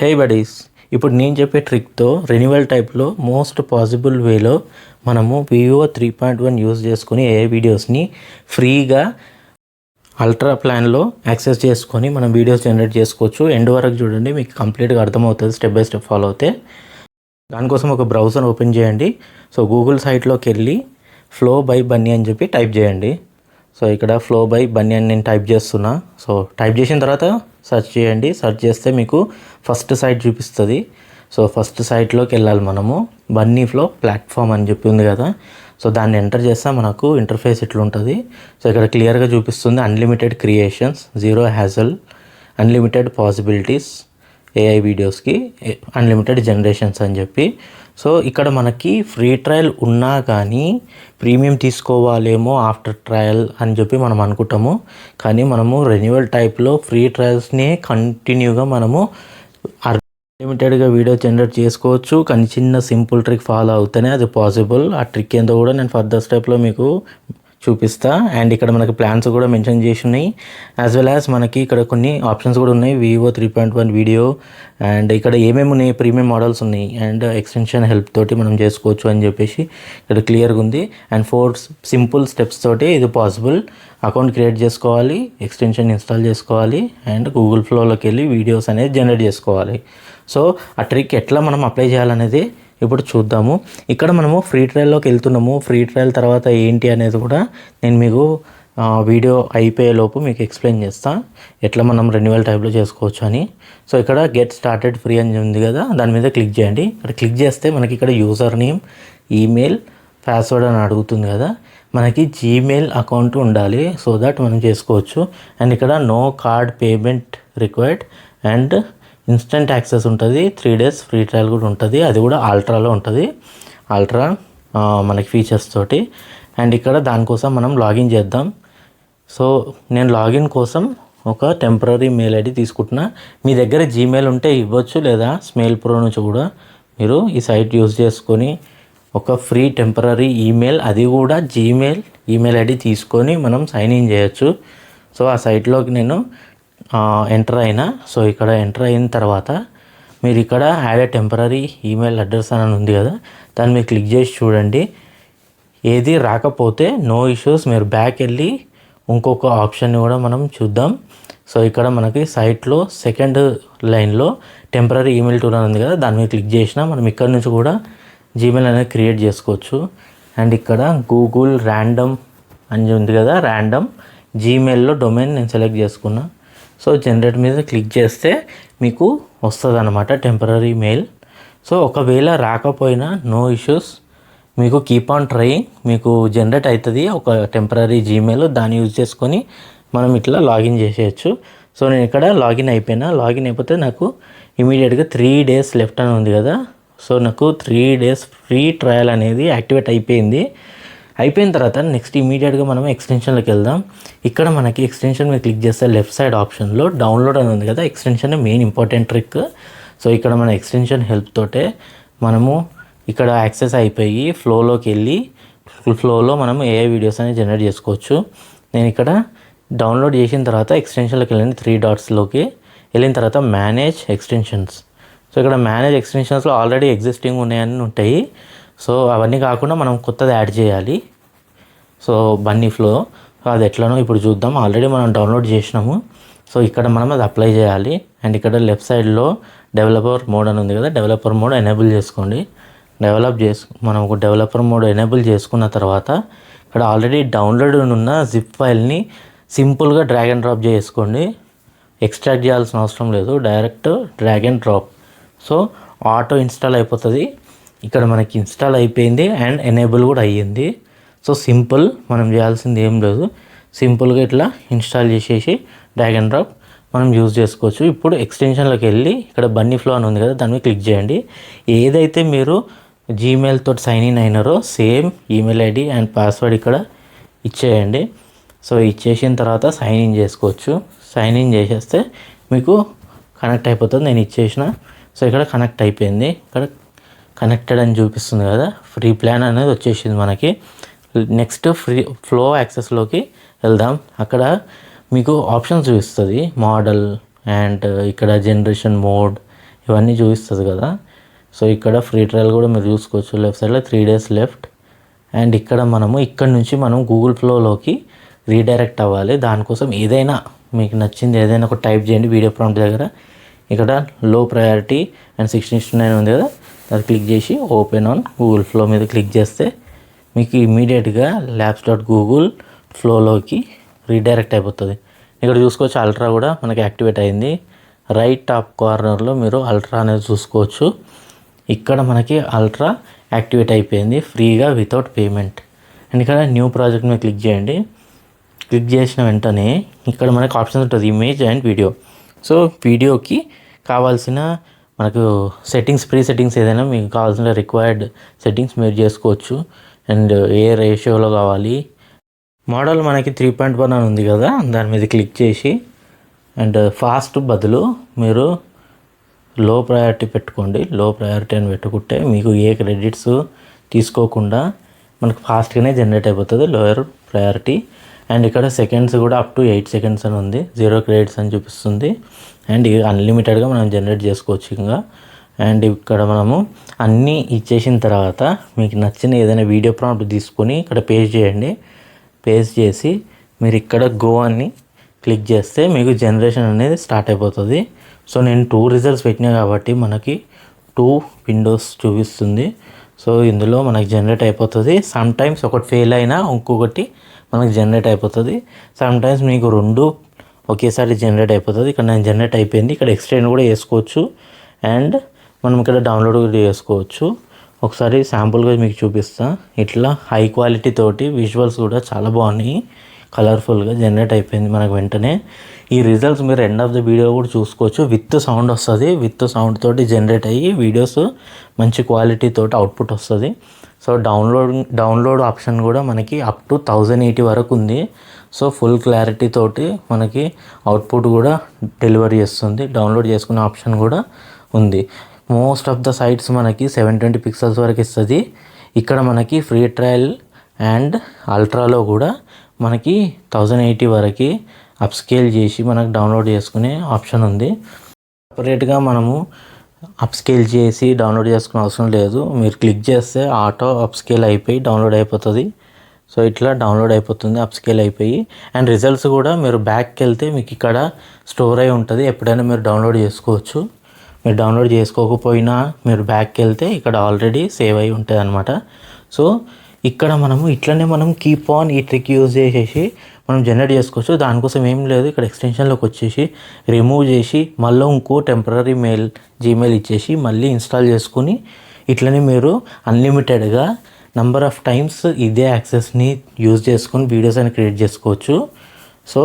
హే buddies, ఇప్పుడు నేను చెప్పే ట్రిక్తో రెన్యువల్ టైప్లో మోస్ట్ పాసిబుల్ వేలో మనము వివో 3.1 యూజ్ చేసుకుని ఏ వీడియోస్ని ఫ్రీగా అల్ట్రా ప్లాన్లో యాక్సెస్ చేసుకొని మనం వీడియోస్ జనరేట్ చేసుకోవచ్చు. ఎండ్ వరకు చూడండి, మీకు కంప్లీట్గా అర్థమవుతుంది. స్టెప్ బై స్టెప్ ఫాలో అవుతే దానికోసం ఒక బ్రౌజర్ ఓపెన్ చేయండి. సో గూగుల్ సైట్లోకి వెళ్ళి ఫ్లో బై బన్నీ అని చెప్పి టైప్ చేయండి. సో ఇక్కడ ఫ్లో బై బన్నీ అని నేను టైప్ చేస్తున్నా. సో టైప్ చేసిన తర్వాత సెర్చ్ చేయండి. సెర్చ్ చేస్తే మీకు ఫస్ట్ సైట్ చూపిస్తుంది. సో ఫస్ట్ సైట్లోకి వెళ్ళాలి మనము. బన్నీ ఫ్లో ప్లాట్ఫామ్ అని చెప్పి ఉంది కదా, సో దాన్ని ఎంటర్ చేస్తే మనకు ఇంటర్ఫేస్ ఇట్లా ఉంటుంది. సో ఇక్కడ క్లియర్గా చూపిస్తుంది unlimited creations, zero hassle, unlimited possibilities, AI వీడియోస్కి అన్లిమిటెడ్ జనరేషన్స్ అని చెప్పి. సో ఇక్కడ మనకి ఫ్రీ ట్రయల్ ఉన్నా కానీ ప్రీమియం తీసుకోవాలేమో ఆఫ్టర్ ట్రయల్ అని చెప్పి మనం అనుకుంటాము. కానీ మనము రెన్యువల్ టైప్లో ఫ్రీ ట్రయల్స్ని కంటిన్యూగా మనము అన్లిమిటెడ్గా వీడియో జనరేట్ చేసుకోవచ్చు. కానీ చిన్న సింపుల్ ట్రిక్ ఫాలో అవుతేనే అది పాసిబుల్. ఆ ట్రిక్ ఏందో కూడా నేను ఫర్దర్ స్టెప్లో మీకు చూపిస్తా. అండ్ ఇక్కడ మనకి ప్లాన్స్ కూడా మెన్షన్ చేసి ఉన్నాయి. యాజ్ వెల్ యాజ్ మనకి ఇక్కడ కొన్ని ఆప్షన్స్ కూడా ఉన్నాయి. వివో 3.1 వీడియో అండ్ ఇక్కడ ఏమేమి ఉన్నాయి, ప్రీమియం మోడల్స్ ఉన్నాయి అండ్ ఎక్స్టెన్షన్ హెల్ప్ తోటి మనం చేసుకోవచ్చు అని చెప్పేసి ఇక్కడ క్లియర్గా ఉంది. అండ్ 4 సింపుల్ స్టెప్స్ తోటి ఇది పాసిబుల్. అకౌంట్ క్రియేట్ చేసుకోవాలి, ఎక్స్టెన్షన్ ఇన్స్టాల్ చేసుకోవాలి అండ్ గూగుల్ ఫ్లోలోకి వెళ్ళి వీడియోస్ అనేది జనరేట్ చేసుకోవాలి. సో ఆ ట్రిక్ ఎట్లా మనం అప్లై చేయాలనేది ఇప్పుడు చూద్దాము. ఇక్కడ మనము ఫ్రీ ట్రయల్లోకి వెళ్తున్నాము. ఫ్రీ ట్రయల్ తర్వాత ఏంటి అనేది కూడా నేను మీకు వీడియో అయిపోయేలోపు మీకు ఎక్స్ప్లెయిన్ చేస్తాను, ఎట్లా మనం రెన్యువల్ టైప్లో చేసుకోవచ్చు అని. సో ఇక్కడ గెట్ స్టార్టెడ్ ఫ్రీ అని ఉంది కదా, దాని మీద క్లిక్ చేయండి. ఇక్కడ క్లిక్ చేస్తే మనకి ఇక్కడ యూజర్ నేమ్, ఈమెయిల్, పాస్వర్డ్ అని అడుగుతుంది కదా. మనకి జీమెయిల్ అకౌంట్ ఉండాలి, సో దట్ మనం చేసుకోవచ్చు. అండ్ ఇక్కడ no card payment required and instant access ఉంటుంది. 3 days ఫ్రీ ట్రయల్ కూడా ఉంటుంది. అది కూడా అల్ట్రాలో ఉంటుంది. అల్ట్రా మనకి ఫీచర్స్ తోటి. అండ్ ఇక్కడ దానికోసం మనం లాగిన్ చేద్దాం. సో నేను లాగిన్ కోసం ఒక టెంపరీ మెయిల్ ఐడి తీసుకుంటున్నా. మీ దగ్గర జీమెయిల్ ఉంటే ఇవ్వచ్చు, లేదా స్మెయిల్ ప్రో నుంచి కూడా మీరు ఈ సైట్ యూజ్ చేసుకొని ఒక ఫ్రీ టెంపరీ ఈమెయిల్, అది కూడా జీమెయిల్ ఈమెయిల్ ఐడి తీసుకొని మనం సైన్ ఇన్ చేయొచ్చు. సో ఆ సైట్లోకి నేను ఎంటర్ అయినా. సో ఇక్కడ ఎంటర్ అయిన తర్వాత మీరు ఇక్కడ add a temporary email address అని ఉంది కదా, దాన్ని మీరు క్లిక్ చేసి చూడండి. ఏది రాకపోతే నో ఇష్యూస్, మీరు బ్యాక్ వెళ్ళి ఇంకొక ఆప్షన్ని కూడా మనం చూద్దాం. సో ఇక్కడ మనకి సైట్లో సెకండ్ లైన్లో టెంపరీ ఈమెయిల్ టూల్ అని ఉంది కదా, దాని మీద క్లిక్ చేసినా మనం ఇక్కడ నుంచి కూడా జీమెయిల్ అనేది క్రియేట్ చేసుకోవచ్చు. అండ్ ఇక్కడ గూగుల్ ర్యాండమ్ అని ఉంది కదా, ర్యాండమ్ జీమెయిల్లో డొమైన్ నేను సెలెక్ట్ చేసుకున్నా. సో జనరేట్ మీద క్లిక్ చేస్తే మీకు వస్తుంది అన్నమాట టెంపరీ మెయిల్. సో ఒకవేళ రాకపోయినా నో ఇష్యూస్, మీకు కీప్ ఆన్ ట్రయింగ్, మీకు జనరేట్ అవుతుంది ఒక టెంపరీ జీమెయిల్. దాన్ని యూజ్ చేసుకొని మనం ఇట్లా లాగిన్ చేసేయచ్చు. సో నేను ఇక్కడ లాగిన్ అయిపోయినా. లాగిన్ అయిపోతే నాకు ఇమీడియట్గా 3 days లెఫ్ట్ అని ఉంది కదా, సో నాకు 3 days ఫ్రీ ట్రయల్ అనేది యాక్టివేట్ అయిపోయింది. అయిపోయిన తర్వాత నెక్స్ట్ ఇమీడియట్గా మనం ఎక్స్టెన్షన్లోకి వెళ్దాం. ఇక్కడ మనకి ఎక్స్టెన్షన్ మీద క్లిక్ చేస్తే లెఫ్ట్ సైడ్ ఆప్షన్లో డౌన్లోడ్ అని ఉంది కదా, extension main important trick. So ఇక్కడ మన ఎక్స్టెన్షన్ హెల్ప్ తోటే మనము ఇక్కడ యాక్సెస్ అయిపోయి ఫ్లోలోకి వెళ్ళి ఫ్లోలో మనం ఏఐ వీడియోస్ అనేది జనరేట్ చేసుకోవచ్చు. నేను ఇక్కడ డౌన్లోడ్ చేసిన తర్వాత ఎక్స్టెన్షన్లోకి వెళ్ళండి. 3 dotsలోకి వెళ్ళిన తర్వాత మేనేజ్ ఎక్స్టెన్షన్స్. సో ఇక్కడ మేనేజ్ ఎక్స్టెన్షన్స్లో ఆల్రెడీ ఎగ్జిస్టింగ్ ఉన్నాయని ఉంటాయి. సో అవన్నీ కాకుండా మనం కొత్తది యాడ్ చేయాలి. సో బన్నీ ఫ్లో అది ఎట్లనో ఇప్పుడు చూద్దాం. ఆల్రెడీ మనం డౌన్లోడ్ చేసినాము. సో ఇక్కడ మనం అది అప్లై చేయాలి. అండ్ ఇక్కడ లెఫ్ట్ సైడ్లో డెవలపర్ మోడ్ అని ఉంది కదా, డెవలపర్ మోడ్ ఎనేబుల్ చేసుకోండి. మనం ఒక డెవలపర్ మోడ్ ఎనేబుల్ చేసుకున్న తర్వాత ఇక్కడ ఆల్రెడీ డౌన్లోడ్ ఉన్న జిప్ ఫైల్ని సింపుల్గా డ్రాగ్ అండ్ డ్రాప్ చేసుకోండి. ఎక్స్ట్రాక్ట్ చేయాల్సిన అవసరం లేదు, direct drag and drop. So auto install అయిపోతుంది. ఇక్కడ మనకి ఇన్స్టాల్ అయిపోయింది అండ్ ఎనేబుల్ కూడా అయ్యింది. సో సింపుల్, మనం చేయాల్సింది ఏం లేదు. సింపుల్గా ఇట్లా ఇన్స్టాల్ చేసేసి డ్రాగ్ అండ్ డ్రాప్ మనం యూజ్ చేసుకోవచ్చు. ఇప్పుడు ఎక్స్టెన్షన్లోకి వెళ్ళి ఇక్కడ బన్నీ ఫ్లో అని ఉంది కదా, దాని మీద క్లిక్ చేయండి. ఏదైతే మీరు జీమెయిల్ తోటి సైన్ ఇన్ అయినారో same email ID and password ఇక్కడ ఇచ్చేయండి. సో ఇచ్చేసిన తర్వాత సైన్ ఇన్ చేసుకోవచ్చు. సైన్ ఇన్ చేసేస్తే మీకు కనెక్ట్ అయిపోతుంది. నేను ఇచ్చేసిన. సో ఇక్కడ కనెక్ట్ అయిపోయింది. ఇక్కడ కనెక్టెడ్ అని చూపిస్తుంది కదా, ఫ్రీ ప్లాన్ అనేది వచ్చేసింది మనకి. నెక్స్ట్ ఫ్లో యాక్సెస్లోకి వెళ్దాం. అక్కడ మీకు ఆప్షన్స్ చూపిస్తుంది, మోడల్ అండ్ ఇక్కడ జనరేషన్ మోడ్, ఇవన్నీ చూపిస్తుంది కదా. సో ఇక్కడ ఫ్రీ ట్రయల్ కూడా మీరు చూసుకోవచ్చు. లెఫ్ట్ సైడ్లో 3 days లెఫ్ట్. అండ్ ఇక్కడ ఇక్కడ నుంచి మనం గూగుల్ ఫ్లోలోకి రీడైరెక్ట్ అవ్వాలి. దానికోసం ఏదైనా మీకు నచ్చింది ఏదైనా ఒక టైప్ చేయండి వీడియో ప్రాంప్ట్ దగ్గర. ఇక్కడ లో ప్రయారిటీ అండ్ 16:9 ఉంది కదా, అది క్లిక్ చేసి ఓపెన్ ఆన్ గూగుల్ ఫ్లో మీద క్లిక్ చేస్తే మీకు ఇమీడియట్గా labs.google ఫ్లోలోకి రీడైరెక్ట్ అయిపోతుంది. ఇక్కడ చూసుకోవచ్చు అల్ట్రా కూడా మనకి యాక్టివేట్ అయింది. రైట్ టాప్ కార్నర్లో మీరు అల్ట్రా అనేది చూసుకోవచ్చు. ఇక్కడ మనకి అల్ట్రా యాక్టివేట్ అయిపోయింది ఫ్రీగా వితౌట్ పేమెంట్. అండ్ ఇక్కడ న్యూ ప్రాజెక్ట్ మీద క్లిక్ చేయండి. క్లిక్ చేసిన వెంటనే ఇక్కడ మనకి ఆప్షన్ ఉంటుంది ఇమేజ్ అండ్ వీడియో. సో వీడియోకి కావాల్సిన మనకు ప్రీ సెట్టింగ్స్ ఏదైనా మీకు కావాల్సిన రిక్వైర్డ్ సెట్టింగ్స్ మీరు చేసుకోవచ్చు. అండ్ ఏ రేషియోలో కావాలి, మోడల్ మనకి 3.1 అని ఉంది కదా, దాని మీద క్లిక్ చేసి అండ్ ఫాస్ట్ బదులు మీరు లో ప్రయారిటీ పెట్టుకోండి. లో ప్రయారిటీ అని పెట్టుకుంటే మీకు ఏ క్రెడిట్స్ తీసుకోకుండా మనకు ఫాస్ట్గానే జనరేట్ అయిపోతుంది లోయర్ ప్రయారిటీ. అండ్ ఇక్కడ సెకండ్స్ కూడా అప్ టు 8 seconds అని ఉంది, 0 credits అని చూపిస్తుంది. అండ్ అన్లిమిటెడ్గా మనం జనరేట్ చేసుకోవచ్చు ఇంకా. అండ్ ఇక్కడ మనము అన్నీ ఇచ్చేసిన తర్వాత మీకు నచ్చిన ఏదైనా వీడియో ప్రాంప్ట్ తీసుకొని ఇక్కడ పేస్ట్ చేయండి. పేస్ట్ చేసి మీరు ఇక్కడ గో అని క్లిక్ చేస్తే మీకు జనరేషన్ అనేది స్టార్ట్ అయిపోతుంది. సో నేను 2 results పెట్టినా కాబట్టి మనకి 2 windows చూపిస్తుంది. సో ఇందులో మనకి జనరేట్ అయిపోతుంది. సమ్ టైమ్స్ ఒకటి ఫెయిల్ అయినా ఇంకొకటి మనకి జనరేట్ అయిపోతుంది. సమ్ టైమ్స్ మీకు 2 ఒకేసారి జనరేట్ అయిపోతుంది. ఇక్కడ నేను జనరేట్ అయిపోయింది. ఇక్కడ ఎక్స్టెండ్ కూడా చేసుకోవచ్చు అండ్ మనం ఇక్కడ డౌన్లోడ్ కూడా చేసుకోవచ్చు. ఒకసారి శాంపుల్గా మీకు చూపిస్తా. ఇట్లా హై క్వాలిటీ తోటి విజువల్స్ కూడా చాలా బాగున్నాయి, కలర్ఫుల్గా జనరేట్ అయిపోయింది మనకు వెంటనే. ఈ రిజల్ట్స్ మీరు ఎండ్ ఆఫ్ ద వీడియో కూడా చూసుకోవచ్చు. విత్ సౌండ్ వస్తుంది, విత్ సౌండ్ తోటి జనరేట్ అయ్యి వీడియోస్ మంచి క్వాలిటీ తోటి అవుట్పుట్ వస్తుంది. సో డౌన్లోడ్ ఆప్షన్ కూడా మనకి అప్ టు 1080 వరకు ఉంది. సో ఫుల్ క్లారిటీ తోటి మనకి అవుట్పుట్ కూడా డెలివరీ చేస్తుంది. డౌన్లోడ్ చేసుకునే ఆప్షన్ కూడా ఉంది. మోస్ట్ ఆఫ్ ద సైట్స్ మనకి 720 pixels వరకు ఇస్తుంది. ఇక్కడ మనకి ఫ్రీ ట్రయల్ అండ్ అల్ట్రాలో కూడా మనకి 1080 వరకు అప్స్కేల్ చేసి మనకు డౌన్లోడ్ చేసుకునే ఆప్షన్ ఉంది. సపరేట్గా మనము అప్స్కేల్ చేసి డౌన్లోడ్ చేసుకునే అవసరం లేదు. మీరు క్లిక్ చేస్తే ఆటో అప్స్కేల్ అయిపోయి డౌన్లోడ్ అయిపోతుంది. సో ఇట్లా డౌన్లోడ్ అయిపోతుంది అప్స్కేల్ అయిపోయి. అండ్ రిజల్ట్స్ కూడా మీరు బ్యాక్కి వెళ్తే మీకు ఇక్కడ స్టోర్ అయి ఉంటుంది. ఎప్పుడైనా మీరు డౌన్లోడ్ చేసుకోవచ్చు. మీరు డౌన్లోడ్ చేసుకోకపోయినా మీరు బ్యాక్కి వెళ్తే ఇక్కడ ఆల్రెడీ సేవ్ అయి ఉంటుంది అనమాట. సో ఇక్కడ ఇట్లనే మనం కీప్ ఆన్ ఈ ట్రిక్ యూజ్ చేసేసి మనం జనరేట్ చేసుకోవచ్చు. దానికోసం ఏం లేదు, ఇక్కడ ఎక్స్టెన్షన్లోకి వచ్చేసి రిమూవ్ చేసి మళ్ళీ ఇంకో టెంపరీ జీమెయిల్ ఇచ్చేసి మళ్ళీ ఇన్స్టాల్ చేసుకుని ఇట్లనే మీరు అన్లిమిటెడ్గా నంబర్ ఆఫ్ టైమ్స్ ఇదే యాక్సెస్ని యూజ్ చేసుకొని వీడియోస్ అని క్రియేట్ చేసుకోవచ్చు. సో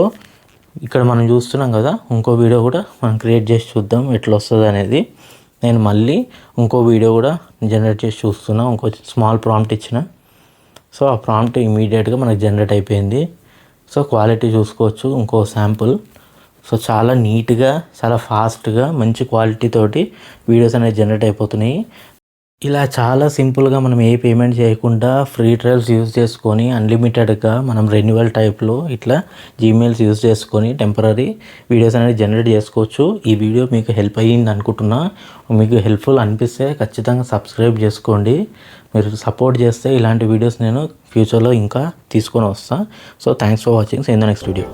ఇక్కడ మనం చూస్తున్నాం కదా, ఇంకో వీడియో కూడా మనం క్రియేట్ చేసి చూద్దాం ఎట్లా వస్తుంది అనేది. నేను మళ్ళీ ఇంకో వీడియో కూడా జనరేట్ చేసి చూస్తున్నా. ఇంకో స్మాల్ ప్రాంప్ట్ ఇచ్చిన. సో ఆ ప్రాంప్ట్ ఇమీడియట్గా మనకు జనరేట్ అయిపోయింది. సో క్వాలిటీ చూసుకోవచ్చు. ఇంకో శాంపుల్. సో చాలా నీట్గా, చాలా ఫాస్ట్గా, మంచి క్వాలిటీ తోటి వీడియోస్ అనేది జనరేట్ అయిపోతున్నాయి. ఇలా చాలా సింపుల్గా మనం ఏ పేమెంట్ చేయకుండా ఫ్రీ ట్రయల్స్ యూజ్ చేసుకొని అన్లిమిటెడ్గా మనం రెన్యువల్ టైప్లో ఇట్లా జీమెయిల్స్ యూజ్ చేసుకొని టెంపరీ వీడియోస్ అనేది జనరేట్ చేసుకోవచ్చు. ఈ వీడియో మీకు హెల్ప్ అయ్యింది అనుకుంటున్నా. మీకు హెల్ప్ఫుల్ అనిపిస్తే ఖచ్చితంగా సబ్స్క్రైబ్ చేసుకోండి. మీరు సపోర్ట్ చేస్తే ఇలాంటి వీడియోస్ నేను ఫ్యూచర్లో ఇంకా తీసుకొని వస్తాను. So thanks for watching. See in the next video.